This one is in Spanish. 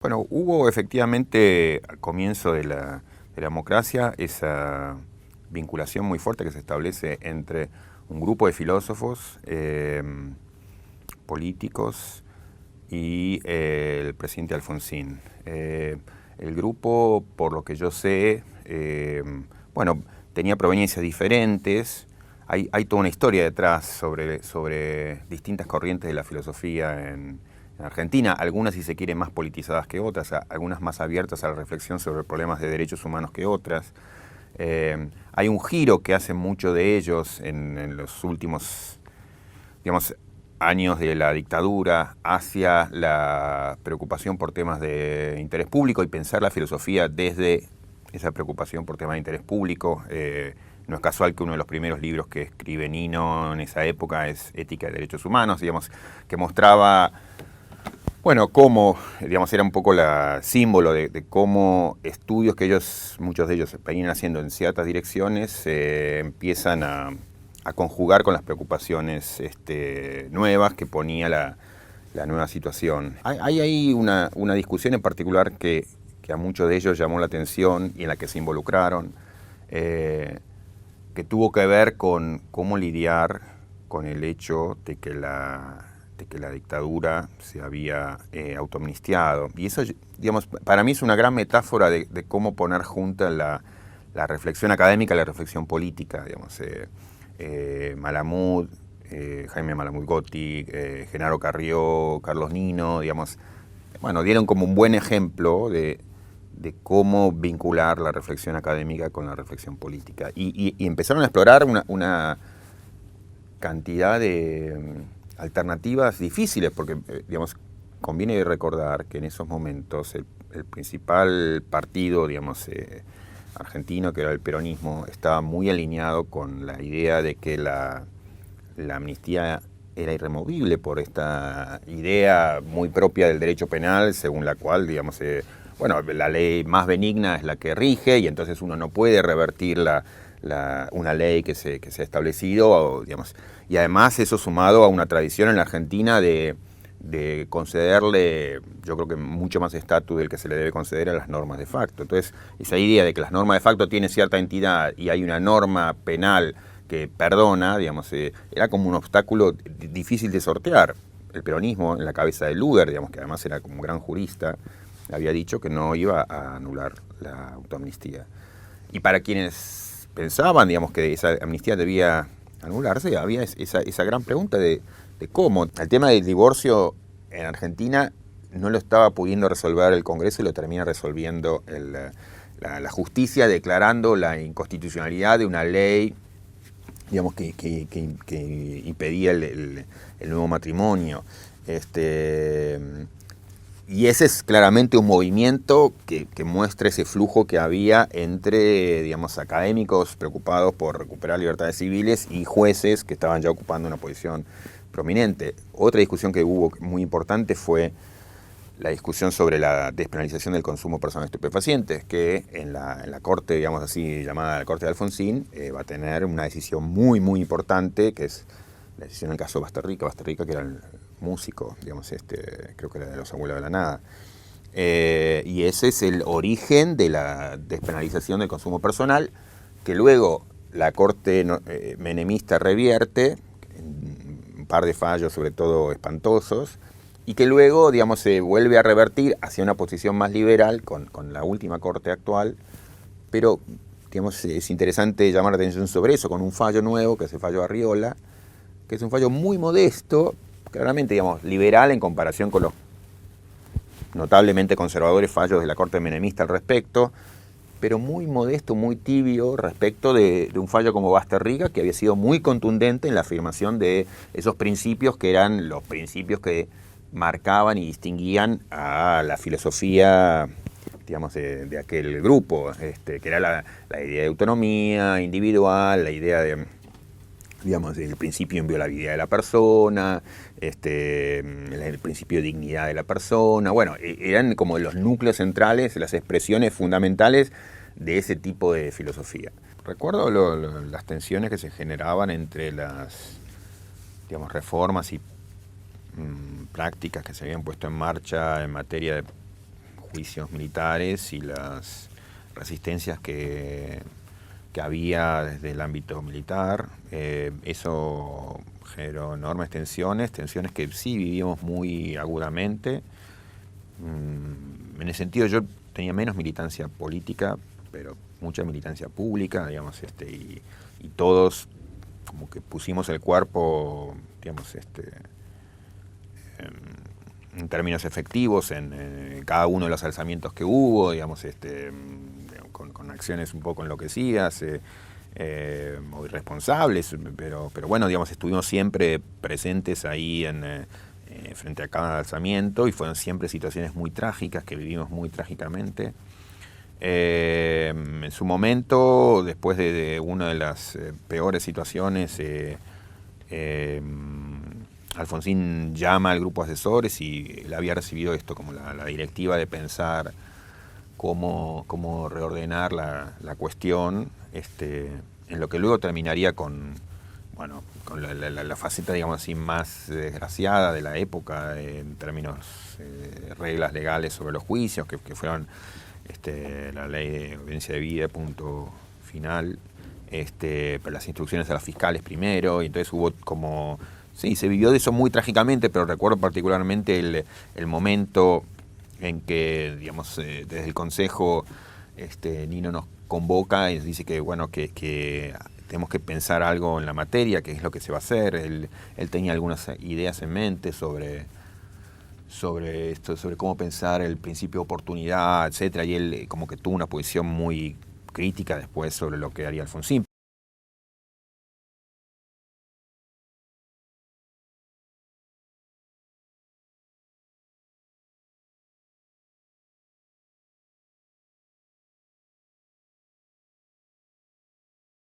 Bueno, hubo efectivamente al comienzo de la democracia esa vinculación muy fuerte que se establece entre un grupo de filósofos políticos y el presidente Alfonsín. El grupo, por lo que yo sé, bueno, tenía proveniencias diferentes. Hay toda una historia detrás sobre distintas corrientes de la filosofía en Argentina, algunas si se quiere más politizadas que otras, algunas más abiertas a la reflexión sobre problemas de derechos humanos que otras. Hay un giro que hacen muchos de ellos en los últimos, digamos, años de la dictadura hacia la preocupación por temas de interés público y pensar la filosofía desde esa preocupación por temas de interés público. No es casual que uno de los primeros libros que escribe Nino en esa época es Ética de Derechos Humanos, digamos, que mostraba, bueno, cómo, digamos, era un poco la símbolo de cómo estudios que muchos de ellos venían haciendo en ciertas direcciones, empiezan a conjugar con las preocupaciones nuevas que ponía la nueva situación. Hay ahí una discusión en particular que a muchos de ellos llamó la atención y en la que se involucraron, que tuvo que ver con cómo lidiar con el hecho de que la dictadura se había autoamnistiado. Y eso, digamos, para mí es una gran metáfora de cómo poner junta la reflexión académica y la reflexión política. Digamos, Malamud, Jaime Malamud Gotti, Genaro Carrió, Carlos Nino, digamos, bueno, dieron como un buen ejemplo de cómo vincular la reflexión académica con la reflexión política. Y empezaron a explorar una cantidad de alternativas difíciles, porque, digamos, conviene recordar que en esos momentos el principal partido, digamos, argentino, que era el peronismo, estaba muy alineado con la idea de que la amnistía era irremovible por esta idea muy propia del derecho penal, según la cual, digamos, bueno, la ley más benigna es la que rige y entonces uno no puede revertir una ley que se ha establecido, o, digamos, y además eso sumado a una tradición en la Argentina de concederle, yo creo que mucho más estatus del que se le debe conceder a las normas de facto. Entonces, esa idea de que las normas de facto tienen cierta entidad y hay una norma penal que perdona, digamos, era como un obstáculo difícil de sortear. El peronismo, en la cabeza de Luder, digamos, que además era como un gran jurista, había dicho que no iba a anular la autoamnistía. Y para quienes pensaban, digamos, que esa amnistía debía anularse, había esa gran pregunta de cómo. El tema del divorcio en Argentina no lo estaba pudiendo resolver el Congreso y lo termina resolviendo la justicia, declarando la inconstitucionalidad de una ley, digamos, que impedía el nuevo matrimonio. Y ese es claramente un movimiento que muestra ese flujo que había entre, digamos, académicos preocupados por recuperar libertades civiles y jueces que estaban ya ocupando una posición prominente. Otra discusión que hubo muy importante fue la discusión sobre la despenalización del consumo personal de estupefacientes, que en la corte, digamos así, llamada la Corte de Alfonsín, va a tener una decisión muy, muy importante, que es la decisión en el caso de Basterrica, que era el músico, digamos, creo que era de Los Abuelos de la Nada. Y ese es el origen de la despenalización del consumo personal, que luego la Corte menemista revierte, un par de fallos sobre todo espantosos, y que luego, digamos, se vuelve a revertir hacia una posición más liberal con la última Corte actual, pero, digamos, es interesante llamar la atención sobre eso, con un fallo nuevo, que es el fallo Arriola, que es un fallo muy modesto, claramente, digamos, liberal en comparación con los notablemente conservadores fallos de la Corte menemista al respecto, pero muy modesto, muy tibio respecto de un fallo como Basterrica, que había sido muy contundente en la afirmación de esos principios que eran los principios que marcaban y distinguían a la filosofía, digamos, de aquel grupo, que era la idea de autonomía individual, la idea de, digamos, el principio de inviolabilidad de la persona, el principio de dignidad de la persona. Bueno, eran como los núcleos centrales, las expresiones fundamentales de ese tipo de filosofía. Recuerdo las tensiones que se generaban entre las, digamos, reformas y prácticas que se habían puesto en marcha en materia de juicios militares y las resistencias que había desde el ámbito militar. Eso generó enormes tensiones que sí vivimos muy agudamente. En ese sentido yo tenía menos militancia política, pero mucha militancia pública, digamos, y todos como que pusimos el cuerpo, digamos, en términos efectivos en cada uno de los alzamientos que hubo, digamos, con acciones un poco enloquecidas o irresponsables, pero bueno, digamos, estuvimos siempre presentes ahí frente a cada alzamiento, y fueron siempre situaciones muy trágicas que vivimos muy trágicamente. En su momento, después de una de las peores situaciones, Alfonsín llama al grupo de asesores y él había recibido esto como la directiva de pensar cómo reordenar la cuestión, en lo que luego terminaría con la faceta, digamos así, más desgraciada de la época en términos de reglas legales sobre los juicios, que fueron la ley de audiencia de vida, punto final, pero las instrucciones de los fiscales primero, y entonces hubo como... Sí, se vivió de eso muy trágicamente, pero recuerdo particularmente el momento en que, digamos, desde el Consejo Nino nos convoca y nos dice que, bueno, que tenemos que pensar algo en la materia, qué es lo que se va a hacer. Él tenía algunas ideas en mente sobre cómo pensar el principio de oportunidad, etcétera, y él como que tuvo una posición muy crítica después sobre lo que haría Alfonsín.